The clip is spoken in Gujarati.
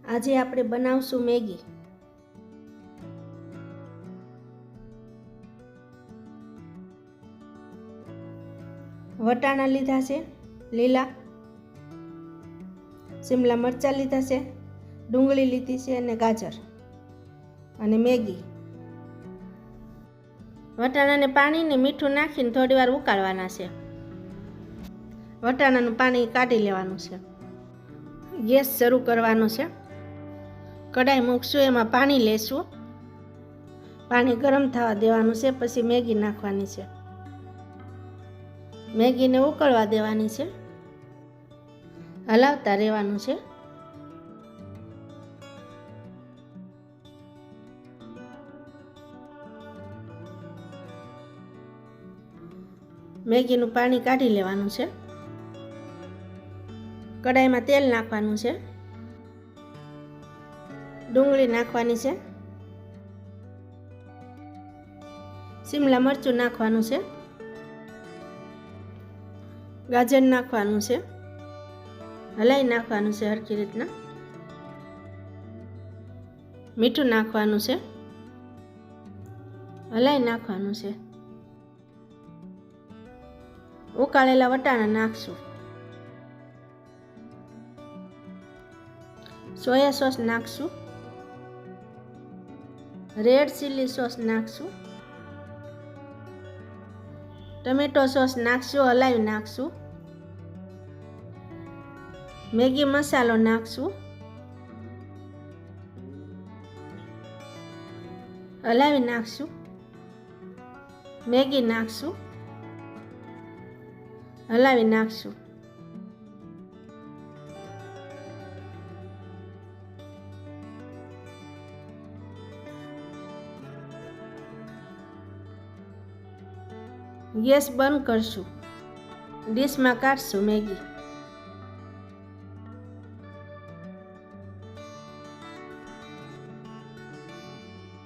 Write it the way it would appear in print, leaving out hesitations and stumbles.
આજે આપણે બનાવશું મેગી। વટાણા લીધા છે લીલા, શિમલા મરચાં લીધા છે, ડુંગળી લીધી છે અને ગાજર અને મેગી। વટાણાને પાણીને મીઠું નાખીને થોડી વાર ઉકાળવાના છે। વટાણાનું પાણી કાઢી લેવાનું છે। ગેસ શરૂ કરવાનો છે। કઢાઈ મૂકશું, એમાં પાણી લેશું। પાણી ગરમ થવા દેવાનું છે, પછી મેગી નાખવાની છે। મેગીને ઉકળવા દેવાની છે, હલાવતા રહેવાનું છે। મેગીનું પાણી કાઢી લેવાનું છે। કઢાઈમાં તેલ નાખવાનું છે, ડુંગળી નાખવાની છે, શિમલા મરચું નાખવાનું છે, ગાજર નાખવાનું છે, હલાવી નાખવાનું છે સરખી રીતના। મીઠું નાખવાનું છે, હલાવી નાખવાનું છે। ઉકાળેલા વટાણા નાખશું। સોયા સોસ નાખશું, રેડ ચીલી સોસ નાખશું, ટમેટો સોસ નાખશું, હલાવી નાખશું। મેગી મસાલો નાખશું, હલાવી નાખશું। મેગી નાખશું, હલાવી નાખશું। ગેસ બંધ કરશું, ડીશમાં કાઢશું મેગી।